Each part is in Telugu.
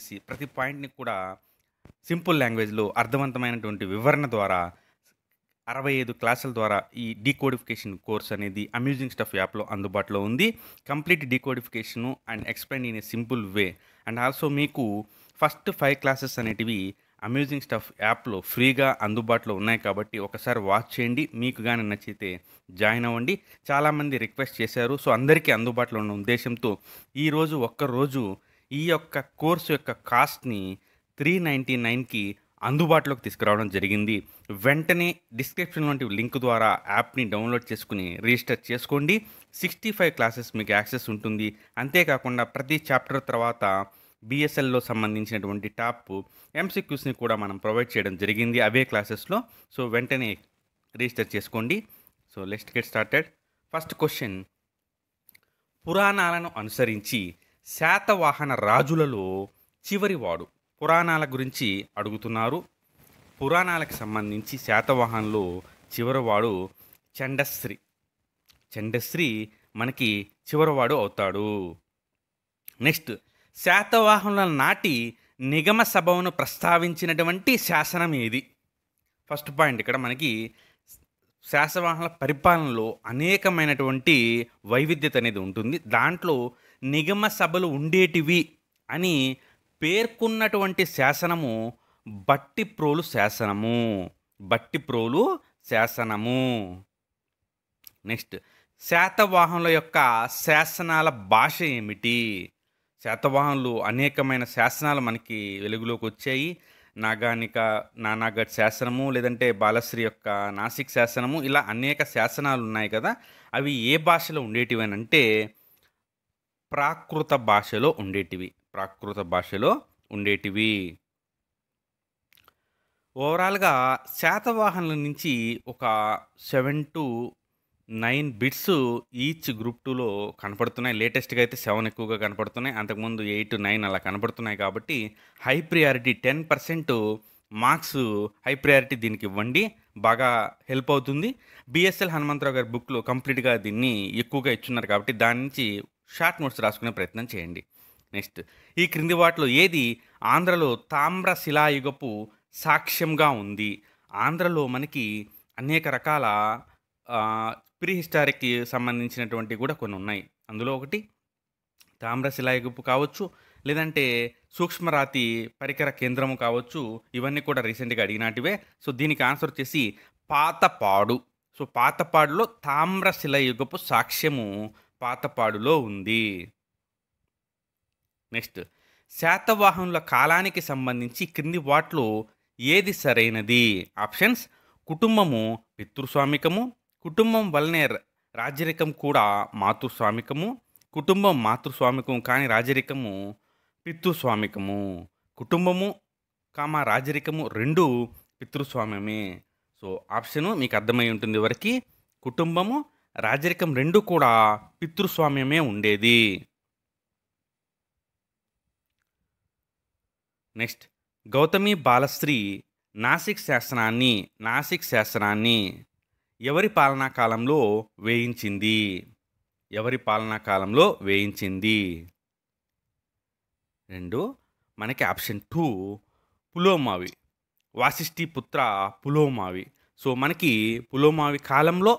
చేసి ప్రతి పాయింట్‌ని కూడా సింపుల్ లాంగ్వేజ్‌లో అర్థవంతమైనటువంటి వివరణ ద్వారా 65 క్లాసుల ద్వారా ఈ డీకోడిఫికేషన్ కోర్స్ అనేది అమ్యూజింగ్ స్టఫ్ యాప్‌లో అందుబాటులో ఉంది. Complete decodification and explained in a simple way. And also మీకు ఫస్ట్ 5 క్లాసెస్ అనేటివి అమ్యూజింగ్ స్టఫ్ యాప్‌లో ఫ్రీగా అందుబాటులో ఉన్నాయి కాబట్టి ఒకసారి వాచ్ చేయండి. మీకు గాని నచ్చితే జాయిన్ అవ్వండి. చాలామంది రిక్వెస్ట్ చేశారు. సో, అందరికీ అందుబాటులో ఉన్న ఉద్దేశ్యంతో ఈరోజు ఒక్కరోజు ఈ యొక్క కోర్స్ యొక్క కాస్ట్‌ని 399కి అందుబాటులోకి తీసుకురావడం జరిగింది. వెంటనే డిస్క్రిప్షన్ వంటి లింక్ ద్వారా యాప్‌ని డౌన్లోడ్ చేసుకొని రిజిస్టర్ చేసుకోండి. 65 క్లాసెస్ మీకు యాక్సెస్ ఉంటుంది. అంతేకాకుండా ప్రతి చాప్టర్ తర్వాత బీఎస్ఎల్‌లో సంబంధించినటువంటి టాప్ ఎంసీక్యూస్‌ని కూడా మనం ప్రొవైడ్ చేయడం జరిగింది అవే క్లాసెస్‌లో. సో, వెంటనే రిజిస్టర్ చేసుకోండి. So, let's get started. First question, పురాణాలను అనుసరించి శాతవాహన రాజులలో చివరివాడు. పురాణాల గురించి అడుగుతున్నారు. పురాణాలకు సంబంధించి శాతవాహనంలో చివరివాడు చండశ్రీ. చండశ్రీ మనకి చివరివాడు అవుతాడు. నెక్స్ట్, శాతవాహనుల నాటి నిగమ సభను ప్రస్తావించినటువంటి శాసనం ఏది? ఫస్ట్ పాయింట్, ఇక్కడ మనకి శాతవాహనుల పరిపాలనలో అనేకమైనటువంటి వైవిధ్యత అనేది ఉంటుంది. దాంట్లో నిగమ సభలు ఉండేటివి అని పేర్కొన్నటువంటి శాసనము బట్టిప్రోలు శాసనము. బట్టిప్రోలు శాసనము. నెక్స్ట్, శాతవాహనుల యొక్క శాసనాల భాష ఏమిటి? శాతవాహనులు అనేకమైన శాసనాలు మనకి వెలుగులోకి వచ్చాయి. నాగానిక నానాగఢ్ శాసనము, లేదంటే బాలశ్రీ యొక్క నాసిక్ శాసనము, ఇలా అనేక శాసనాలు ఉన్నాయి కదా. అవి ఏ భాషలో ఉండేటివి అని అంటే ప్రాకృత భాషలో ఉండేటివి. ప్రాకృత భాషలో ఉండేటివి. ఓవరాల్గా శాతవాహనుల నుంచి ఒక 7 to 9 బిట్స్ ఈచ్ గ్రూప్ 2లో కనపడుతున్నాయి. లేటెస్ట్గా అయితే 7 ఎక్కువగా కనపడుతున్నాయి. అంతకుముందు 8 to 9 అలా కనపడుతున్నాయి. కాబట్టి high priority 10% marks high priority దీనికి ఇవ్వండి. బాగా హెల్ప్ అవుతుంది. బిఎస్ఎల్ హనుమంతరావు గారి బుక్లో కంప్లీట్గా దీన్ని ఎక్కువగా ఇచ్చున్నారు కాబట్టి దాని నుంచి షార్ట్ నోట్స్ రాసుకునే ప్రయత్నం చేయండి. నెక్స్ట్, ఈ క్రింది వాటిలో ఏది ఆంధ్రలో తామ్ర శిలాయుగపు సాక్ష్యంగా ఉంది? ఆంధ్రలో మనకి అనేక రకాల ప్రీహిస్టారిక్కి సంబంధించినటువంటివి కూడా కొన్ని ఉన్నాయి. అందులో ఒకటి తామ్ర శిలాయుగపు కావచ్చు, లేదంటే సూక్ష్మరాతి పరికర కేంద్రము కావచ్చు. ఇవన్నీ కూడా రీసెంట్గా అడిగినటివే. సో, దీనికి ఆన్సర్ వచ్చేసి పాతపాడు. సో, పాతపాడులో తామ్ర శిలాయుగపు సాక్ష్యము పాతపాడులో ఉంది. నెక్స్ట్, శాతవాహనుల కాలానికి సంబంధించి క్రింది వాటిలో ఏది సరైనది? ఆప్షన్స్: కుటుంబము పితృస్వామికము, కుటుంబం వల్లనే రాజరికం కూడా మాతృస్వామికము, కుటుంబం మాతృస్వామికం కానీ రాజరికము పితృస్వామికము. కుటుంబము రాజరికము రెండు పితృస్వామ్యమే. సో, ఆప్షను మీకు అర్థమై ఉంటుంది వరకు. కుటుంబము రాజరికం రెండు కూడా పితృస్వామ్యమే ఉండేది. నెక్స్ట్, గౌతమి బాలశ్రీ నాసిక్ శాసనాన్ని ఎవరి పాలనా కాలంలో వేయించింది? ఎవరి పాలనా కాలంలో వేయించింది? 2 మనకి ఆప్షన్ 2 పులోమావి. వాసిష్ఠిపుత్ర పులోమావి. సో, మనకి పులోమావి కాలంలో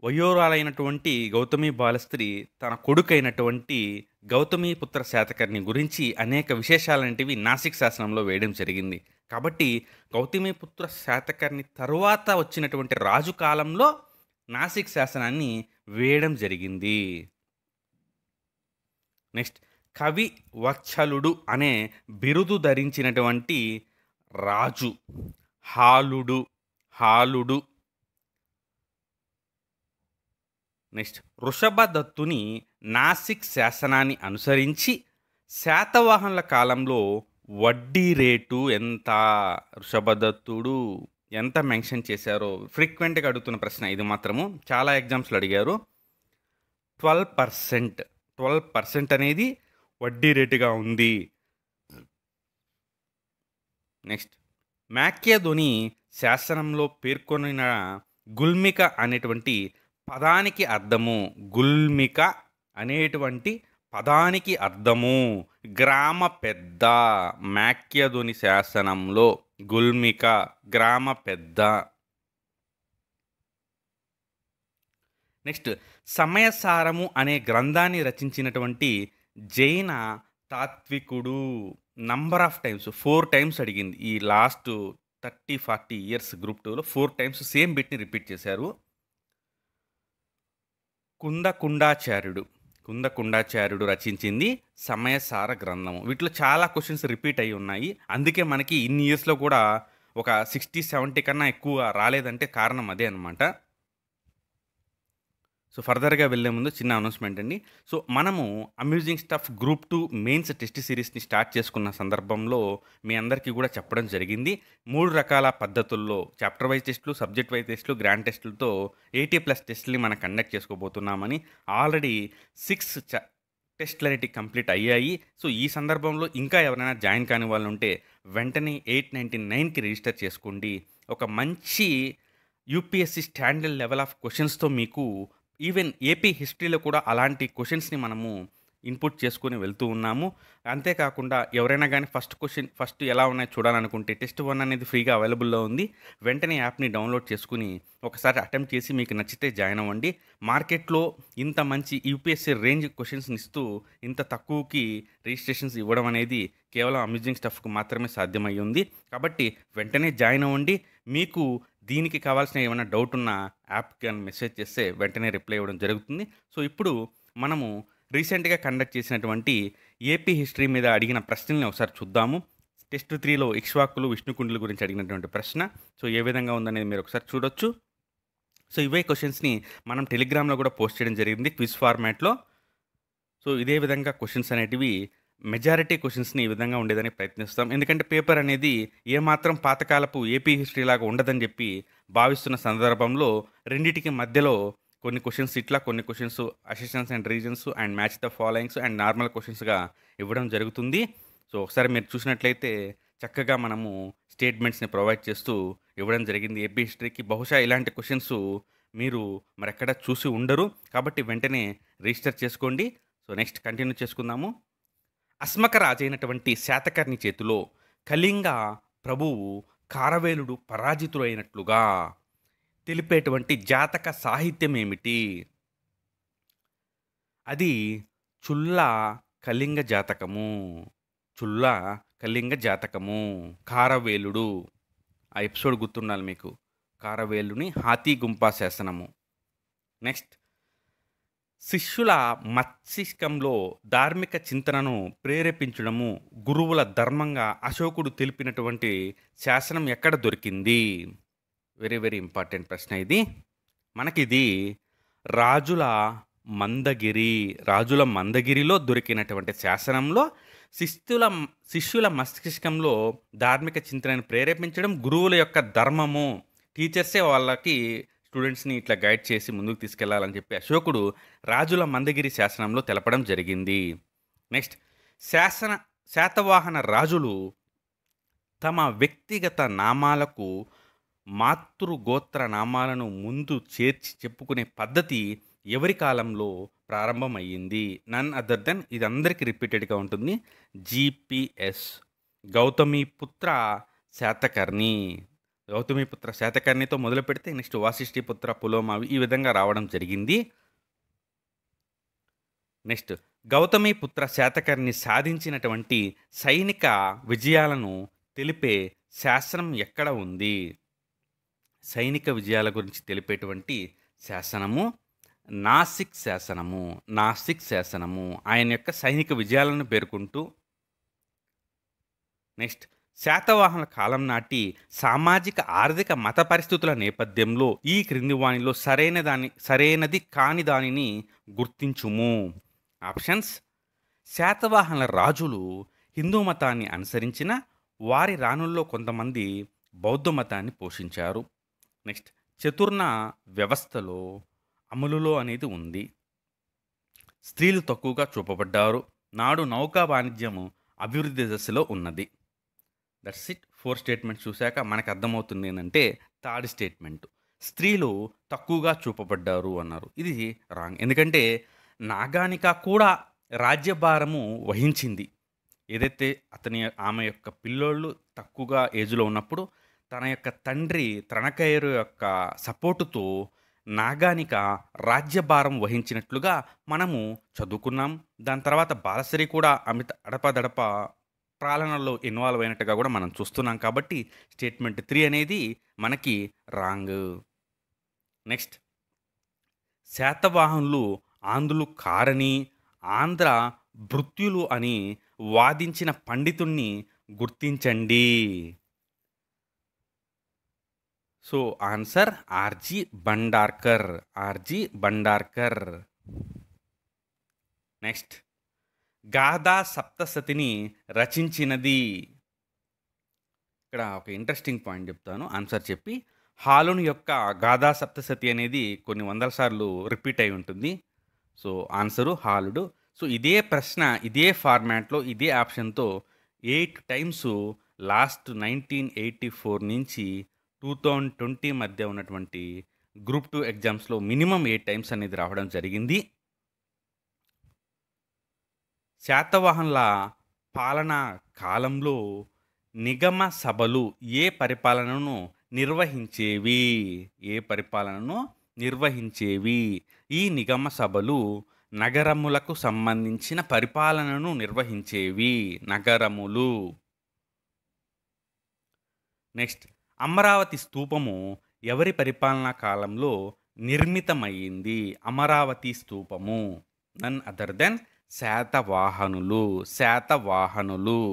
వయోరాలైనటువంటి గౌతమి బాలశ్రీ తన కొడుకైనటువంటి గౌతమిపుత్ర శాతకర్ణి గురించి అనేక విశేషాలంటివి నాసిక్ శాసనంలో వేయడం జరిగింది. కాబట్టి గౌతమిపుత్ర శాతకర్ణి తరువాత వచ్చినటువంటి రాజు కాలంలో నాసిక్ శాసనాన్ని వేయడం జరిగింది. నెక్స్ట్, కవి వత్సలుడు అనే బిరుదు ధరించినటువంటి రాజు హాలుడు. నెక్స్ట్, వృషభదత్తుని నాసిక్ శాసనాన్ని అనుసరించి శాతవాహనుల కాలంలో వడ్డీ రేటు ఎంత? వృషభదత్తుడు ఎంత మెన్షన్ చేశారో ఫ్రీక్వెంట్గా అడుగుతున్న ప్రశ్న ఇది. మాత్రము చాలా ఎగ్జామ్స్లో అడిగారు. 12% అనేది వడ్డీ రేటుగా ఉంది. నెక్స్ట్, మాక్యాధోని శాసనంలో పేర్కొన్న గుల్మిక అనేటువంటి పదానికి అర్థము. గుల్మిక అనేటువంటి పదానికి అర్థము. గ్రామ పెద్ద మాక్యధుని శాసనంలో గుల్మిక గ్రామ పెద్ద. నెక్స్ట్ సమయసారము అనే గ్రంథాన్ని రచించినటువంటి జైన తాత్వికుడు. నంబర్ ఆఫ్ టైమ్స్ 4 టైమ్స్ అడిగింది. ఈ లాస్ట్ 30-40 ఇయర్స్ గ్రూప్ 2లో 4 టైమ్స్ సేమ్ బిట్ని రిపీట్ చేశారు. కుందకుండాచార్యుడు రచించింది సమయసార గ్రంథము. వీటిలో చాలా క్వశ్చన్స్ రిపీట్ అయి ఉన్నాయి. అందుకే మనకి ఇన్ని ఇయర్స్లో కూడా ఒక 60-70 కన్నా ఎక్కువ రాలేదంటే కారణం అదే అనమాట. సో ఫర్దర్గా వెళ్ళే ముందు చిన్న అనౌన్స్మెంట్ అండి. సో మనము amusing stuff group 2 mains test సిరీస్ని స్టార్ట్ చేసుకున్న సందర్భంలో మీ అందరికీ కూడా చెప్పడం జరిగింది. 3 రకాల పద్ధతుల్లో చాప్టర్ వైజ్ టెస్టులు, సబ్జెక్ట్ వైజ్ టెస్టులు, గ్రాండ్ టెస్టులతో 80+ టెస్టులని మనం కండక్ట్ చేసుకోబోతున్నామని. ఆల్రెడీ 6 టెస్టులు అనేవి కంప్లీట్ అయ్యాయి. సో ఈ సందర్భంలో ఇంకా ఎవరైనా జాయిన్ కాని వాళ్ళు ఉంటే వెంటనే 899కి రిజిస్టర్ చేసుకోండి. ఒక మంచి యూపీఎస్సీ స్టాండర్డ్ లెవెల్ ఆఫ్ క్వశ్చన్స్తో మీకు ఈవెన్ ఏపీ హిస్టరీలో కూడా అలాంటి క్వశ్చన్స్ని మనము ఇన్పుట్ చేసుకొని వెళ్తూ ఉన్నాము. అంతేకాకుండా ఎవరైనా కానీ ఫస్ట్ ఎలా ఉన్నాయో చూడాలనుకుంటే టెస్ట్ 1 అనేది ఫ్రీగా అవైలబుల్లో ఉంది. వెంటనే యాప్ని డౌన్లోడ్ చేసుకుని ఒకసారి అటెంప్ట్ చేసి మీకు నచ్చితే జాయిన్ అవ్వండి. మార్కెట్లో ఇంత మంచి యూపీఎస్సీ రేంజ్ క్వశ్చన్స్ని ఇస్తూ ఇంత తక్కువకి రిజిస్ట్రేషన్స్ ఇవ్వడం అనేది కేవలం అమ్యూజింగ్ స్టఫ్కు మాత్రమే సాధ్యమయ్యి ఉంది. కాబట్టి వెంటనే జాయిన్ అవ్వండి. మీకు దీనికి కావాల్సిన ఏమైనా డౌట్ ఉన్న యాప్కి కానీ మెసేజ్ చేస్తే వెంటనే రిప్లై ఇవ్వడం జరుగుతుంది. సో ఇప్పుడు మనము రీసెంట్గా కండక్ట్ చేసినటువంటి ఏపీ హిస్టరీ మీద అడిగిన ప్రశ్నల్ని ఒకసారి చూద్దాము. టెస్ట్ 3లో ఇక్ష్వాకులు, విష్ణుకుండుల గురించి అడిగినటువంటి ప్రశ్న. సో ఏ విధంగా ఉందనేది మీరు ఒకసారి చూడొచ్చు. సో ఇవే క్వశ్చన్స్ని మనం టెలిగ్రామ్లో కూడా పోస్ట్ చేయడం జరిగింది క్విజ్ ఫార్మాట్లో. సో ఇదే విధంగా క్వశ్చన్స్ అనేటివి మెజారిటీ క్వశ్చన్స్ని ఈ విధంగా ఉండేదని ప్రయత్నిస్తాం. ఎందుకంటే పేపర్ అనేది ఏమాత్రం పాతకాలపు ఏపీ హిస్టరీ లాగా ఉండదని చెప్పి భావిస్తున్న సందర్భంలో రెండింటికి మధ్యలో కొన్ని క్వశ్చన్స్ ఇట్లా, కొన్ని questions assistance and reasons and match the followings and normal క్వశ్చన్స్గా ఇవ్వడం జరుగుతుంది. సో ఒకసారి మీరు చూసినట్లయితే చక్కగా మనము స్టేట్మెంట్స్ని ప్రొవైడ్ చేస్తూ ఇవ్వడం జరిగింది ఏపీ హిస్టరీకి. బహుశా ఇలాంటి క్వశ్చన్స్ మీరు మరెక్కడ చూసి ఉండరు. కాబట్టి వెంటనే రిజిస్టర్ చేసుకోండి. సో నెక్స్ట్ కంటిన్యూ చేసుకుందాము. అస్మక రాజైనటువంటి శాతకర్ణి చేతిలో కళింగ ప్రభువు కారవేలుడు పరాజితులైనట్లుగా తెలిపేటువంటి జాతక సాహిత్యం ఏమిటి? అది చుల్ల కళింగ జాతకము. చుల్ల కళింగ జాతకము. కారవేలుడు, ఆ ఎపిసోడ్ గుర్తుండాలి మీకు. కారవేలుని హాతీ గుంపా శాసనము. నెక్స్ట్ శిష్యుల మస్తిష్కంలో ధార్మిక చింతనను ప్రేరేపించడము గురువుల ధర్మంగా అశోకుడు తెలిపినటువంటి శాసనం ఎక్కడ దొరికింది? వెరీ వెరీ ఇంపార్టెంట్ ప్రశ్న ఇది. మనకిది రాజుల మందగిరిలో దొరికినటువంటి శాసనంలో శిష్యుల మస్తిష్కంలో ధార్మిక చింతనను ప్రేరేపించడం గురువుల యొక్క ధర్మము. టీచర్సే వాళ్ళకి స్టూడెంట్స్ని ఇట్లా గైడ్ చేసి ముందుకు తీసుకెళ్లాలని చెప్పి అశోకుడు రాజుల మందగిరి శాసనంలో తెలపడం జరిగింది. నెక్స్ట్ శాతవాహన రాజులు తమ వ్యక్తిగత నామాలకు మాతృగోత్ర నామాలను ముందు చేర్చి చెప్పుకునే పద్ధతి ఎవరి కాలంలో ప్రారంభమయ్యింది? నన్ అదర్ దెన్, ఇది అందరికీ రిపీటెడ్గా ఉంటుంది, GPS గౌతమిపుత్ర శాతకర్ణి. గౌతమిపుత్ర శాతకర్ణితో మొదలు పెడితే నెక్స్ట్ వాసిష్ఠిపుత్ర పులోమావి ఈ విధంగా రావడం జరిగింది. నెక్స్ట్ గౌతమిపుత్ర శాతకర్ణి సాధించినటువంటి సైనిక విజయాలను తెలిపే శాసనం ఎక్కడ ఉంది? సైనిక విజయాల గురించి తెలిపేటువంటి శాసనము నాసిక్ శాసనము. ఆయన యొక్క సైనిక విజయాలను పేర్కొంటూ. నెక్స్ట్ శాతవాహనుల కాలం నాటి సామాజిక ఆర్థిక మత పరిస్థితుల నేపథ్యంలో ఈ క్రింది వానిలో సరైనది కాని దానిని గుర్తించుము. ఆప్షన్స్: శాతవాహనుల రాజులు హిందూ మతాన్ని అనుసరించిన వారి రాణుల్లో కొంతమంది బౌద్ధ మతాన్ని పోషించారు. నెక్స్ట్ చతుర్ణ వ్యవస్థలో అమలులో అనేది ఉంది. స్త్రీలు తక్కువగా చూపబడ్డారు. నాడు నౌకా వాణిజ్యము అభివృద్ధి దశలో ఉన్నది. That's it. 4 స్టేట్మెంట్స్ చూశాక మనకు అర్థమవుతుంది ఏంటంటే థర్డ్ స్టేట్మెంట్ స్త్రీలు తక్కువగా చూపబడ్డారు అన్నారు. ఇది రాంగ్. ఎందుకంటే నాగానిక కూడా రాజ్యభారము వహించింది. ఏదైతే ఆమె యొక్క పిల్లోళ్ళు తక్కువగా ఏజ్‌లో ఉన్నప్పుడు తన యొక్క తండ్రి త్రణకయురు యొక్క సపోర్టుతో నాగానిక రాజ్యభారం వహించినట్లుగా మనము చదువుకున్నాం. దాని తర్వాత బాలశ్రీ కూడా అడపాదడపా పాలనలో ఇన్వాల్వ్ అయినట్టుగా కూడా మనం చూస్తున్నాం కాబట్టి స్టేట్మెంట్ 3 అనేది మనకి రాంగ్. నెక్స్ట్, శాతవాహనులు ఆంధ్రులు కారని, ఆంధ్ర భృత్యులు అని వాదించిన పండితుణ్ణి గుర్తించండి. So answer R G Bhandarkar. R G Bhandarkar. Next, Gatha సప్తసతిని రచించినది. ఇక్కడ ఒక ఇంట్రెస్టింగ్ పాయింట్ చెప్తాను ఆన్సర్ చెప్పి. హాలుని యొక్క గాథా సప్తసతి అనేది కొన్ని వందల సార్లు రిపీట్ అయి ఉంటుంది. So answer హాలుడు. సో ఇదే ప్రశ్న ఇదే ఫార్మాట్లో ఇదే ఆప్షన్తో 8 టైమ్స్ లాస్ట్ 1984 నుంచి 2020 మధ్య ఉన్నటువంటి గ్రూప్ 2 ఎగ్జామ్స్లో మినిమం 8 టైమ్స్ అనేది రావడం జరిగింది. శాతవాహనుల పాలనా కాలంలో నిగమ సభలు ఏ పరిపాలనను నిర్వహించేవి? ఏ పరిపాలనను నిర్వహించేవి? ఈ నిగమ సభలు నగరములకు సంబంధించిన పరిపాలనను నిర్వహించేవి. నగరములు. నెక్స్ట్, అమరావతి స్తూపము ఎవరి పరిపాలనా కాలంలో నిర్మితమయ్యింది? అమరావతి స్తూపము నన్ అదర్ దెన్ శాతవాహనులు. శాతవాహనులు.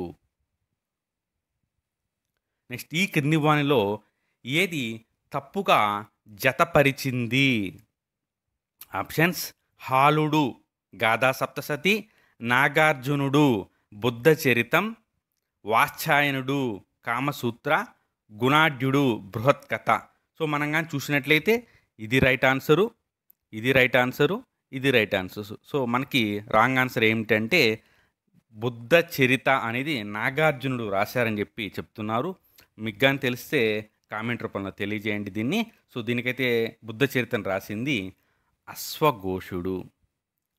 నెక్స్ట్, ఈ క్రింది వానిలో ఏది తప్పుగా జతపరిచింది? ఆప్షన్స్: హాలుడు గాథా సప్తసతి, నాగార్జునుడు బుద్ధ చరితం, వాత్స్యాయనుడు కామసూత్ర, గుణాఢ్యుడు బృహత్కథ. సో మనం కానీ చూసినట్లయితే ఇది రైట్ ఆన్సరు, ఇది రైట్ ఆన్సరు, ఇది రైట్ ఆన్సర్. సో మనకి రాంగ్ ఆన్సర్ ఏమిటంటే బుద్ధ చరిత అనేది నాగార్జునుడు రాశారని చెప్పి చెప్తున్నారు. మీకు కానీ తెలిస్తే కామెంట్ రూపంలో తెలియజేయండి దీన్ని. సో దీనికైతే బుద్ధ చరితను రాసింది అశ్వఘోషుడు.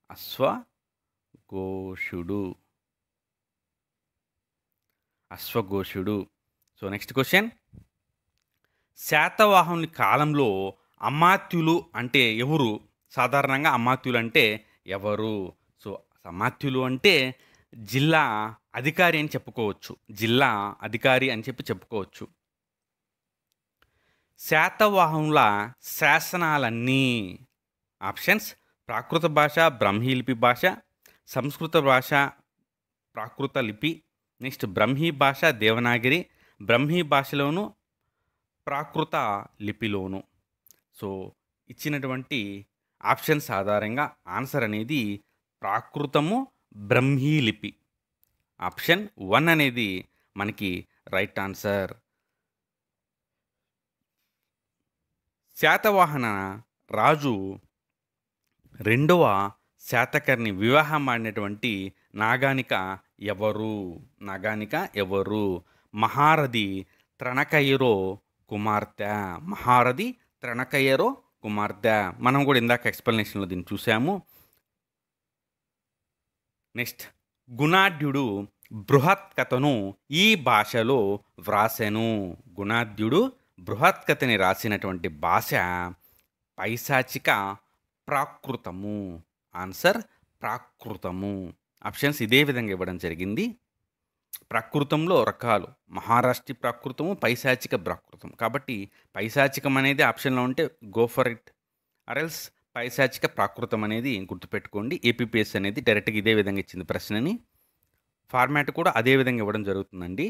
అశ్వఘోషుడు. అశ్వఘోషుడు. సో నెక్స్ట్ క్వశ్చన్, శాతవాహనుల కాలంలో అమాత్యులు అంటే ఎవరు? సాధారణంగా అమాత్యులు అంటే ఎవరు? సో అమాత్యులు అంటే జిల్లా అధికారి అని చెప్పుకోవచ్చు. జిల్లా అధికారి అని చెప్పుకోవచ్చు. శాతవాహనుల శాసనాలన్నీ. ఆప్షన్స్: ప్రాకృత భాష, బ్రహ్మీ లిపి భాష, సంస్కృత భాష, ప్రాకృత లిపి, నెక్స్ట్ బ్రహ్మీ భాష దేవనాగిరి, బ్రహ్మీ భాషలోను ప్రాకృత లిపిలోను. సో ఇచ్చినటువంటి ఆప్షన్స్ ఆధారంగా ఆన్సర్ అనేది ప్రాకృతము, బ్రహ్మీ లిపి. ఆప్షన్ 1 అనేది మనకి రైట్ ఆన్సర్. శాతవాహన రాజు రెండవ శాతకర్ణి వివాహం ఆడినటువంటి నాగానిక ఎవరు? నాగానిక ఎవరు? మహారథి త్రణకయురో కుమార్తె. మహారథి త్రణకయురో కుమార్తె. మనం కూడా ఇందాక ఎక్స్ప్లెనేషన్లో దీన్ని చూసాము. నెక్స్ట్, గుణాఢ్యుడు బృహత్కథను ఈ భాషలో వ్రాసెను. గుణాఢ్యుడు బృహత్కథని రాసినటువంటి భాష పైశాచిక ప్రాకృతము. ఆన్సర్ ప్రాకృతము. ఆప్షన్స్ ఇదే విధంగా ఇవ్వడం జరిగింది. ప్రాకృతంలో రకాలు: మహారాష్ట్ర ప్రాకృతము, పైశాచిక ప్రాకృతం. కాబట్టి పైశాచికం అనేది ఆప్షన్లో ఉంటే గో ఫర్ ఇట్, అరెల్స్ పైశాచిక ప్రాకృతం అనేది గుర్తుపెట్టుకోండి. ఏపీపీఎస్ అనేది డైరెక్ట్గా ఇదే విధంగా ఇచ్చింది ప్రశ్నని. ఫార్మాట్ కూడా అదే విధంగా ఇవ్వడం జరుగుతుందండి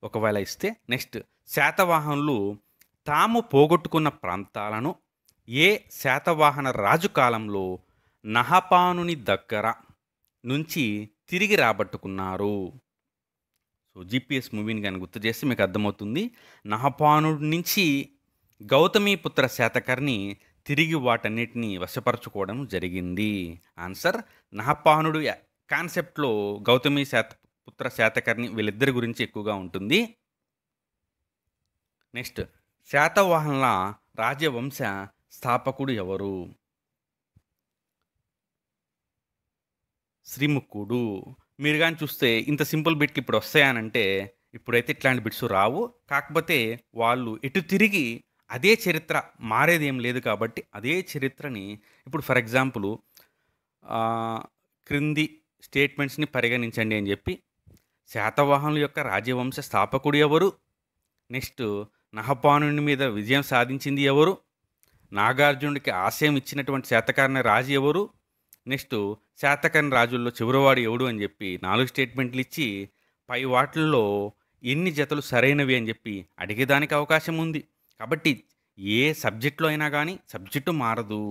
ఒకవేళ ఇస్తే. నెక్స్ట్, శాతవాహనులు తాము పోగొట్టుకున్న ప్రాంతాలను ఏ శాతవాహన రాజు కాలంలో నహపానుని దగ్గర నుంచి తిరిగి రాబట్టుకున్నారు? సో జీపీఎస్ మూవీని కానీ గుర్తు చేస్తే మీకు అర్థమవుతుంది. నహపానుడి నుంచి గౌతమీపుత్ర శాతకర్ణి తిరిగి వాటన్నిటిని వశపరచుకోవడం జరిగింది. ఆన్సర్ నహపానుడు కాన్సెప్ట్లో గౌతమి పుత్ర శాతకర్ణి వీళ్ళిద్దరి గురించి ఎక్కువగా ఉంటుంది. నెక్స్ట్, శాతవాహనుల రాజవంశ స్థాపకుడు ఎవరు? శ్రీముఖుడు. మీరు గాని చూస్తే ఇంత సింపుల్ బిట్లు ఇప్పుడు వస్తాయనంటే, ఇప్పుడైతే ఇట్లాంటి బిట్స్ రావు. కాకపోతే వాళ్ళు ఎటు తిరిగి అదే చరిత్ర మారేదేం లేదు కాబట్టి, అదే చరిత్రని ఇప్పుడు ఫర్ ఎగ్జాంపులు క్రింది స్టేట్మెంట్స్‌ని పరిగణించండి అని జెప్పి, శాతవాహనుల యొక్క రాజ్యవంశ స్థాపకుడు ఎవరు? నెక్స్ట్ నహపానుని మీద విజయం సాధించింది ఎవరు? నాగార్జునుడికి ఆశయం ఇచ్చినటువంటి శాతకర్ణి రాజు ఎవరు? నెక్స్ట్ శాతకర్ణి రాజుల్లో చివరివాడు ఎవడు అని చెప్పి 4 స్టేట్మెంట్లు ఇచ్చి పై వాటిల్లో ఎన్ని జతలు సరైనవి అని చెప్పి అడిగేదానికి అవకాశం ఉంది. కాబట్టి ఏ సబ్జెక్ట్లో అయినా కానీ సబ్జెక్టు మారదు,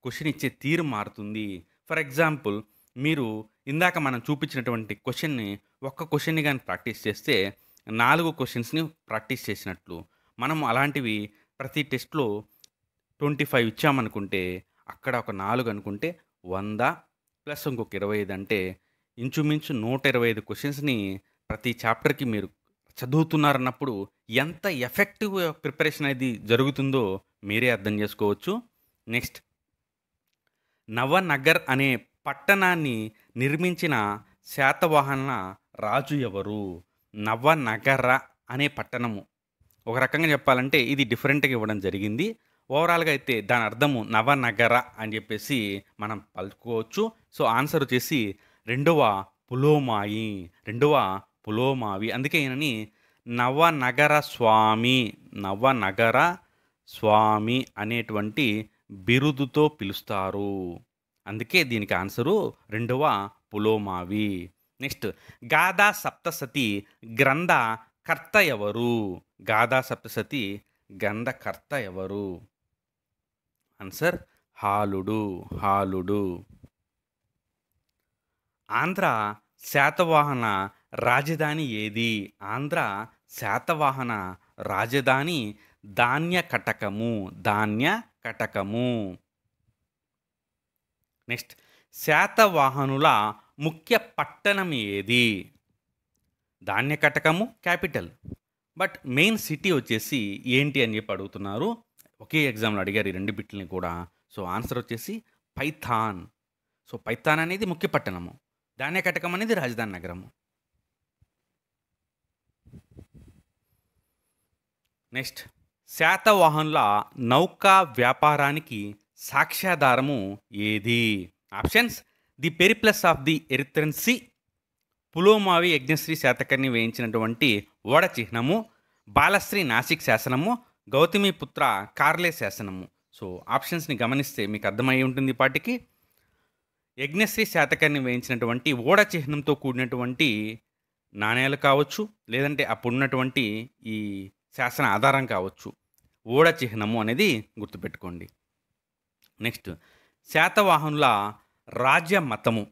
క్వశ్చన్ ఇచ్చే తీరు మారుతుంది. ఫర్ ఎగ్జాంపుల్ మీరు ఇందాక మనం చూపించినటువంటి క్వశ్చన్ని ఒక్క క్వశ్చన్ని కానీ ప్రాక్టీస్ చేస్తే 4 క్వశ్చన్స్ని ప్రాక్టీస్ చేసినట్లు. మనం అలాంటివి ప్రతి టెస్ట్లో 25 ఇచ్చామనుకుంటే అక్కడ ఒక 4 అనుకుంటే 100 ప్లస్ ఇంకొక 25 అంటే ఇంచుమించు 125 క్వశ్చన్స్ని ప్రతి చాప్టర్కి మీరు చదువుతున్నారన్నప్పుడు ఎంత ఎఫెక్టివ్ ప్రిపరేషన్ అనేది జరుగుతుందో మీరే అర్థం చేసుకోవచ్చు. నెక్స్ట్ నవనగర్ అనే పట్టణాన్ని నిర్మించిన శాతవాహన రాజు ఎవరు? నవనగర అనే పట్టణము ఒక రకంగా చెప్పాలంటే ఇది డిఫరెంట్గా ఇవ్వడం జరిగింది. ఓవరాల్గా అయితే దాని అర్థము నవనగర అని చెప్పేసి మనం పలుకోవచ్చు. సో ఆన్సర్ వచ్చేసి రెండవ పులోమావి. అందుకే ఈయనని నవనగర స్వామి అనేటువంటి బిరుదుతో పిలుస్తారు. అందుకే దీనికి ఆన్సరు రెండవ పులోమావి. నెక్స్ట్ గాథా సప్తసతి గ్రంథకర్త ఎవరు? గాథా సప్తసతి గ్రంథకర్త ఎవరు? ఆన్సర్ హాలుడు. ఆంధ్ర శాతవాహన రాజధాని ఏది? ఆంధ్ర శాతవాహన రాజధాని ధాన్యకటకము. నెక్స్ట్ శాతవాహనుల ముఖ్య పట్టణం ఏది? ధాన్యకటకము క్యాపిటల్, బట్ మెయిన్ సిటీ వచ్చేసి ఏంటి అని చెప్పి అడుగుతున్నారు. ఒకే ఎగ్జామ్లో అడిగారు ఈ 2 బిట్లని కూడా. సో ఆన్సర్ వచ్చేసి పైథాన్. సో పైథాన్ అనేది ముఖ్య పట్టణము, ధాన్యకటకం అనేది రాజధాని నగరము. నెక్స్ట్ శాతవాహనుల నౌకా వ్యాపారానికి సాక్ష్యాధారము ఏది? Options: the Periplus of the Erythraean Sea, Pulomavi Yajnashri Satakarni వేయించినటువంటి ఓడ చిహ్నము, బాలశ్రీ నాసిక్ శాసనము, గౌతమిపుత్ర కార్లే శాసనము. సో ఆప్షన్స్ని గమనిస్తే మీకు అర్థమై ఉంటుంది పాటికి. యజ్ఞశ్రీ శాతకర్ణి వేయించినటువంటి ఓడ చిహ్నంతో కూడినటువంటి నాణేలు కావచ్చు, లేదంటే అప్పుడున్నటువంటి ఈ శాసన ఆధారం కావచ్చు. ఓడ చిహ్నము అనేది గుర్తుపెట్టుకోండి. నెక్స్ట్ శాతవాహనుల రాజమతము.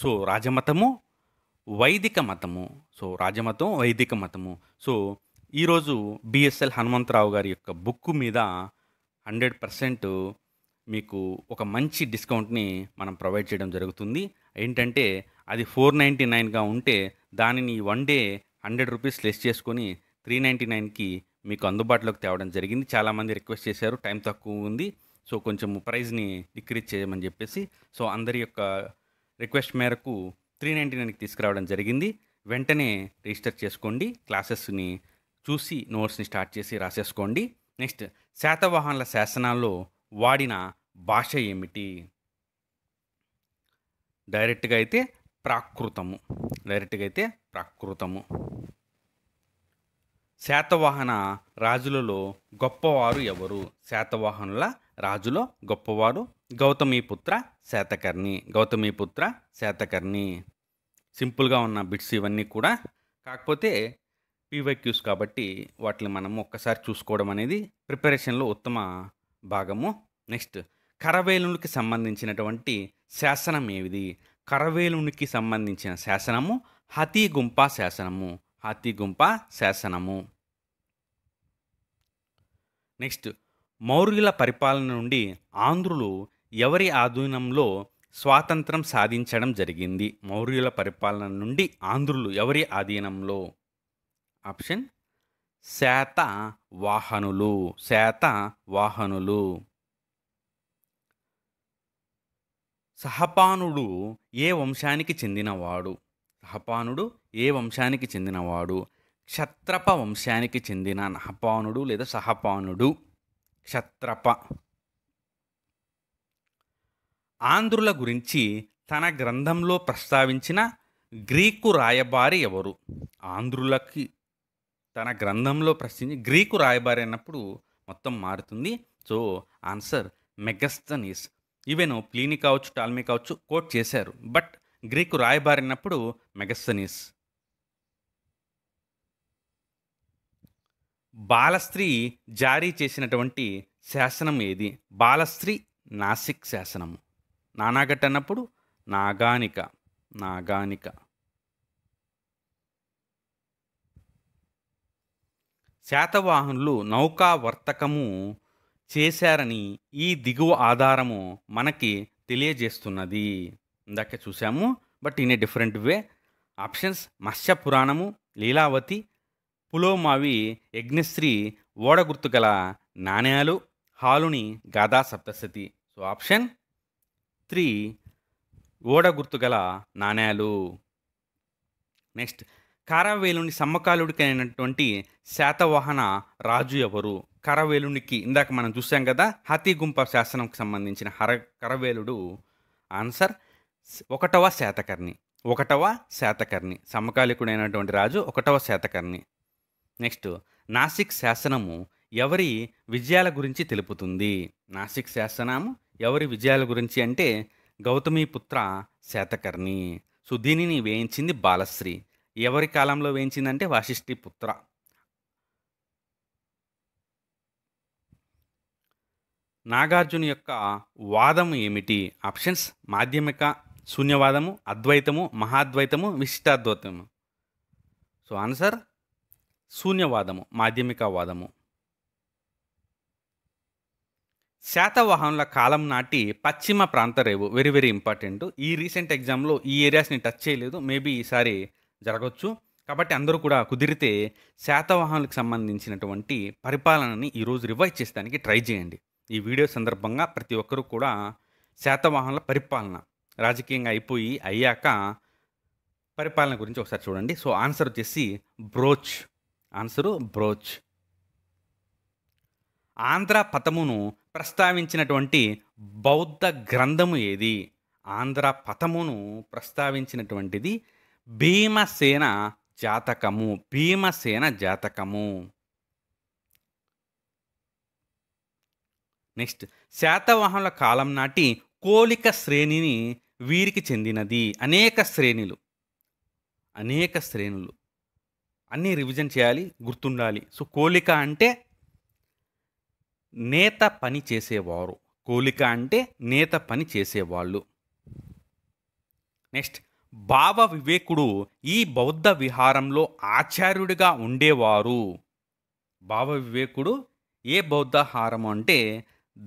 సో రాజమతము వైదిక మతము. సో ఈరోజు బిఎస్ఎల్ హనుమంతరావు గారి యొక్క బుక్ మీద 100% మీకు ఒక మంచి డిస్కౌంట్ని మనం ప్రొవైడ్ చేయడం జరుగుతుంది. ఏంటంటే అది 499గా ఉంటే దానిని 1 డే 100 రూపీస్ లెస్ చేసుకొని 399కి మీకు అందుబాటులోకి తేవడం జరిగింది. చాలామంది రిక్వెస్ట్ చేశారు, టైం తక్కువ ఉంది, సో కొంచెం ప్రైస్ని డిక్రీజ్ చేయమని చెప్పేసి. సో అందరి యొక్క రిక్వెస్ట్ మేరకు 399కి తీసుకురావడం జరిగింది. వెంటనే రిజిస్టర్ చేసుకోండి, క్లాసెస్ని చూసి నోట్స్ని స్టార్ట్ చేసి రాసేసుకోండి. నెక్స్ట్ శాతవాహనుల శాసనాల్లో వాడిన భాష ఏమిటి? డైరెక్ట్గా అయితే ప్రాకృతము. శాతవాహన రాజులలో గొప్పవారు ఎవరు? శాతవాహనుల రాజులో గొప్పవారు గౌతమిపుత్ర శాతకర్ణి. సింపుల్గా ఉన్న బిట్స్ ఇవన్నీ కూడా, కాకపోతే పీవైక్యూస్ కాబట్టి వాటిని మనం ఒక్కసారి చూసుకోవడం అనేది ప్రిపరేషన్లో ఉత్తమ భాగము. నెక్స్ట్ కరవేలునికి సంబంధించినటువంటి శాసనం ఏది? కరవేలునికి సంబంధించిన శాసనము హతిగుంప శాసనము. నెక్స్ట్ మౌర్యుల పరిపాలన నుండి ఆంధ్రులు ఎవరి ఆధీనంలో స్వాతంత్రం సాధించడం జరిగింది? మౌర్యుల పరిపాలన నుండి ఆంధ్రులు ఎవరి ఆధీనంలో? ఆప్షన్: శాతవాహనులు. సహపానుడు ఏ వంశానికి చెందినవాడు? సహపానుడు ఏ వంశానికి చెందినవాడు? క్షత్రప వంశానికి చెందిన నహపానుడు లేదా సహపానుడు. క్షత్రప. ఆంధ్రుల గురించి తన గ్రంథంలో ప్రస్తావించిన గ్రీకు రాయబారి ఎవరు? ఆంధ్రులకి తన గ్రంథంలో గ్రీకు రాయబారి అన్నప్పుడు మొత్తం మారుతుంది. So answer Megasthenes. ఈవెన్ ప్లీని కావచ్చు, టాల్మీ కావచ్చు కోట్ చేశారు, బట్ గ్రీకు రాయబారి అన్నప్పుడు మెగస్తనీస్. బాలస్త్రీ జారీ చేసినటువంటి శాసనం ఏది? బాలస్త్రీ నాసిక్ శాసనము. నానాగట్ అన్నప్పుడు నాగానిక. నాగానిక. శాతవాహనులు నౌకా వర్తకము చేశారని ఈ దిగువ ఆధారము మనకి తెలియజేస్తున్నది. ఇందాకే చూసాము, but in a different way. Options: మత్స్య పురాణము, లీలావతి, పులోమావి, యజ్ఞశ్రీ, ఓడగుర్తు గల నాణ్యాలు, హాలుని గాథా సప్తశతి. సో ఆప్షన్ 3 ఓడగుర్తు గల నాణ్యాలు. నెక్స్ట్, కరవేలుని సమకాలుడికైనటువంటి శాతవాహన రాజు ఎవరు? కరవేలునికి ఇందాక మనం చూసాం కదా, హాతీగుంప శాసనంకి సంబంధించిన కరవేలుడు. ఆన్సర్ 1వ శాతకర్ణి. 1వ శాతకర్ణి సమకాలికుడైనటువంటి రాజు 1వ శాతకర్ణి. నెక్స్ట్, నాసిక్ శాసనము ఎవరి విజయాల గురించి తెలుపుతుంది? నాసిక్ శాసనము ఎవరి విజయాల గురించి అంటే గౌతమిపుత్ర శాతకర్ణి. సో దీనిని వేయించింది బాలశ్రీ. ఎవరి కాలంలో వేయించిందంటే వాసిష్ఠిపుత్ర. నాగార్జున యొక్క వాదము ఏమిటి? ఆప్షన్స్: మాధ్యమిక, శూన్యవాదము, అద్వైతము, మహాద్వైతము, విశిష్టాద్వైతము. సో ఆన్సర్ శూన్యవాదము, మాధ్యమిక వాదము. శాతవాహనుల కాలం నాటి పశ్చిమ ప్రాంత రేవు వెరీ వెరీ ఇంపార్టెంట్. ఈ రీసెంట్ ఎగ్జామ్లో ఈ ఏరియాస్ని టచ్ చేయలేదు, మేబీ ఈసారి జరగవచ్చు. కాబట్టి అందరూ కూడా కుదిరితే శాతవాహనులకు సంబంధించినటువంటి పరిపాలనని ఈరోజు రివైజ్ చేసేదానికి ట్రై చేయండి. ఈ వీడియో సందర్భంగా ప్రతి ఒక్కరూ కూడా శాతవాహనుల పరిపాలన రాజకీయంగా అయ్యాక పరిపాలన గురించి ఒకసారి చూడండి. సో ఆన్సర్ వచ్చేసి బ్రోచ్. Answer brooch. ఆంధ్ర పథమును ప్రస్తావించినటువంటి బౌద్ధ గ్రంథము ఏది? ఆంధ్ర పథమును ప్రస్తావించినటువంటిది భీమసేన జాతకము. భీమసేన జాతకము. నెక్స్ట్, శాతవాహనుల కాలం నాటి కోలిక శ్రేణిని వీరికి చెందినది. అనేక శ్రేణులు అన్నీ రివిజన్ చేయాలి, గుర్తుండాలి. సో కోలిక అంటే నేత పని చేసేవారు. కోలిక అంటే నేత పని చేసేవాళ్ళు. నెక్స్ట్, భావ వివేకుడు ఈ బౌద్ధ విహారంలో ఆచార్యుడిగా ఉండేవారు. భావ వివేకుడు ఏ బౌద్ధ హారము అంటే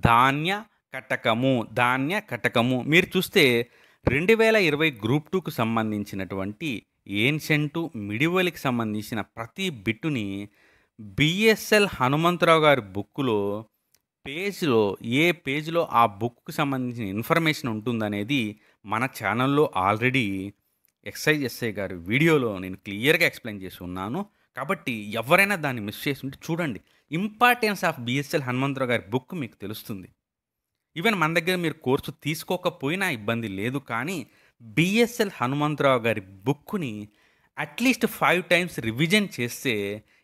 ధాన్య కటకము. మీరు చూస్తే 2020 గ్రూప్ 2కు సంబంధించినటువంటి ఏన్షెంటు మిడివల్కి సంబంధించిన ప్రతి బిట్టుని బిఎస్ఎల్ హనుమంతరావు గారి బుక్లో ఏ పేజ్లో ఆ బుక్కు సంబంధించిన ఇన్ఫర్మేషన్ ఉంటుందనేది మన ఛానల్లో ఆల్రెడీ ఎస్ఐ గారి వీడియోలో నేను క్లియర్గా ఎక్స్ప్లెయిన్ చేసి ఉన్నాను. కాబట్టి ఎవరైనా దాన్ని మిస్ చేసి ఉంటే చూడండి. ఇంపార్టెన్స్ ఆఫ్ బిఎస్ఎల్ హనుమంతరావు గారి బుక్ మీకు తెలుస్తుంది. ఈవెన్ మన దగ్గర మీరు కోర్సు తీసుకోకపోయినా ఇబ్బంది లేదు, కానీ బిఎస్ఎల్ హనుమంతరావు గారి బుక్ని అట్లీస్ట్ 5 టైమ్స్ రివిజన్ చేస్తే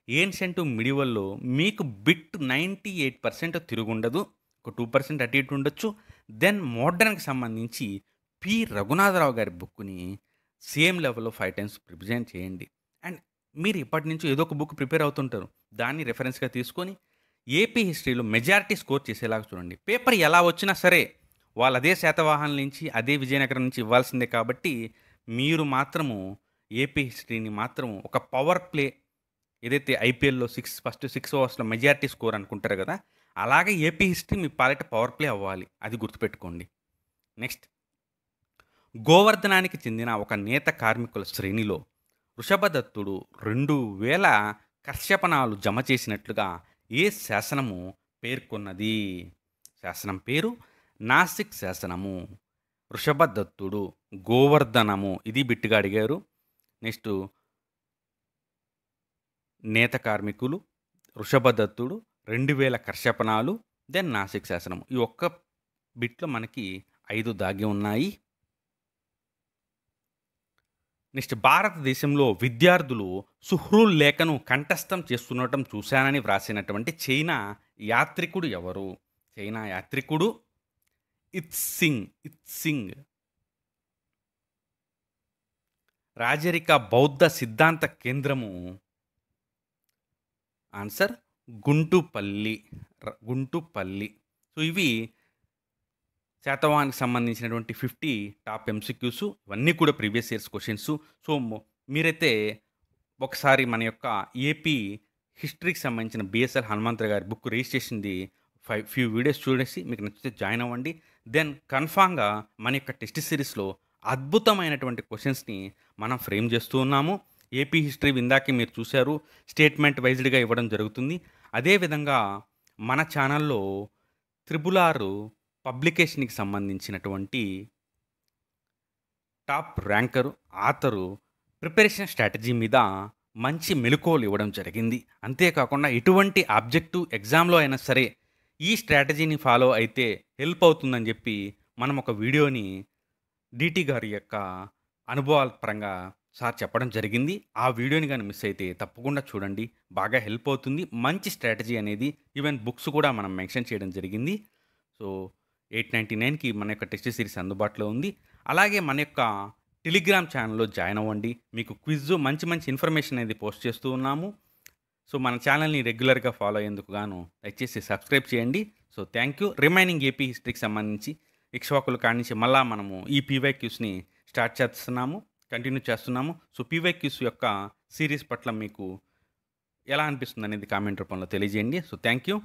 ఏన్షెంట్ మిడివల్లో మీకు బిట్ 98% తిరుగుండదు. ఒక 2% అటు ఇటు ఉండొచ్చు. దెన్ మోడర్న్కి సంబంధించి పి రఘునాథరావు గారి బుక్ని సేమ్ లెవెల్లో 5 టైమ్స్ రివిజన్ చేయండి. అండ్ మీరు ఇప్పటి నుంచి ఏదో ఒక బుక్ ప్రిపేర్ అవుతుంటారు, దాన్ని రెఫరెన్స్గా తీసుకొని ఏపీ హిస్టరీలో మెజారిటీ స్కోర్ చేసేలాగా చూడండి. పేపర్ ఎలా వచ్చినా సరే వాళ్ళు అదే శాతవాహనుల నుంచి అదే విజయనగరం నుంచి ఇవ్వాల్సిందే. కాబట్టి మీరు మాత్రము ఏపీ హిస్టరీని మాత్రం ఒక పవర్ ప్లే, ఏదైతే ఐపీఎల్లో ఫస్ట్ 6 ఓవర్స్లో మెజారిటీ స్కోర్ అనుకుంటారు కదా, అలాగే ఏపీ హిస్టరీ మీ పాలిట పవర్ ప్లే అవ్వాలి. అది గుర్తుపెట్టుకోండి. నెక్స్ట్, గోవర్ధనానికి చెందిన ఒక నేత కార్మికుల శ్రేణిలో వృషభదత్తుడు 2000 కర్షపణాలు జమ చేసినట్లుగా ఏ శాసనము పేర్కొన్నది? శాసనం పేరు నాసిక్ శాసనము. వృషభదత్తుడు, గోవర్ధనము ఇది బిట్టుగా అడిగారు. నెక్స్ట్ నేత కార్మికులు, వృషభదత్తుడు, 2000 కర్షపణాలు, దెన్ నాసిక్ శాసనం. ఈ ఒక్క బిట్లో మనకి 5 దాగి ఉన్నాయి. నెక్స్ట్ భారతదేశంలో విద్యార్థులు సుహ్రుల్ లేఖను కంఠస్థం చేస్తుండటం చూశానని వ్రాసినటువంటి చైనా యాత్రికుడు ఎవరు? చైనా యాత్రికుడు ఇత్సింగ్. రాజరిక బౌద్ధ సిద్ధాంత కేంద్రము ఆన్సర్ గుంటుపల్లి. సో ఇవి శాతవాహనికి సంబంధించినటువంటి 50 టాప్ ఎంసీక్యూస్. ఇవన్నీ కూడా ప్రీవియస్ ఇయర్స్ క్వశ్చన్స్. సో మీరైతే ఒకసారి మన యొక్క ఏపీ హిస్టరీకి సంబంధించిన బిఎస్ఎల్ హనుమంతరావు గారి బుక్ రిజిస్ట్రేషన్ది ఫ్యూ వీడియోస్ చూడేసి మీకు నచ్చితే జాయిన్ అవ్వండి. దెన్ కన్ఫామ్గా మన యొక్క టెస్ట్ సిరీస్లో అద్భుతమైనటువంటి క్వశ్చన్స్ని మనం ఫ్రేమ్ చేస్తూ ఉన్నాము. ఏపీ హిస్టరీ ఇందాకే మీరు చూశారు, స్టేట్మెంట్ వైజ్డ్గా ఇవ్వడం జరుగుతుంది. అదేవిధంగా మన ఛానల్లో RRR పబ్లికేషన్కి సంబంధించినటువంటి top ranker, author preparation strategy మీద మంచి మెలకువలు ఇవ్వడం జరిగింది. అంతేకాకుండా ఎటువంటి ఆబ్జెక్టివ్ ఎగ్జామ్లో అయినా సరే ఈ స్ట్రాటజీని ఫాలో అయితే హెల్ప్ అవుతుందని చెప్పి మనం ఒక వీడియోని డిటి గారి యొక్క అనుభవాల పరంగా సార్ చెప్పడం జరిగింది. ఆ వీడియోని కానీ మిస్ అయితే తప్పకుండా చూడండి, బాగా హెల్ప్ అవుతుంది. మంచి స్ట్రాటజీ అనేది ఈవెన్ బుక్స్ కూడా మనం మెన్షన్ చేయడం జరిగింది. సో 899కి మన యొక్క టెస్ట్ సిరీస్ అందుబాటులో ఉంది. అలాగే మన యొక్క టెలిగ్రామ్ ఛానల్లో జాయిన్ అవ్వండి. మీకు క్విజ్ మంచి ఇన్ఫర్మేషన్ అనేది పోస్ట్ చేస్తూ ఉన్నాము. సో మన ఛానల్ని రెగ్యులర్గా ఫాలో అయ్యేందుకు గాను దయచేసి సబ్స్క్రైబ్ చేయండి. So thank you. Remaining AP హిస్టరీకి సంబంధించి ఇక్ష్వాకుల కాడి నుంచి మళ్ళీ మనము ఈ పీవైక్యూస్ని కంటిన్యూ చేస్తున్నాము. సో పీవైక్యూస్ యొక్క సిరీస్ పట్ల మీకు ఎలా అనిపిస్తుంది అనేది కామెంట్ రూపంలో తెలియజేయండి. So thank you.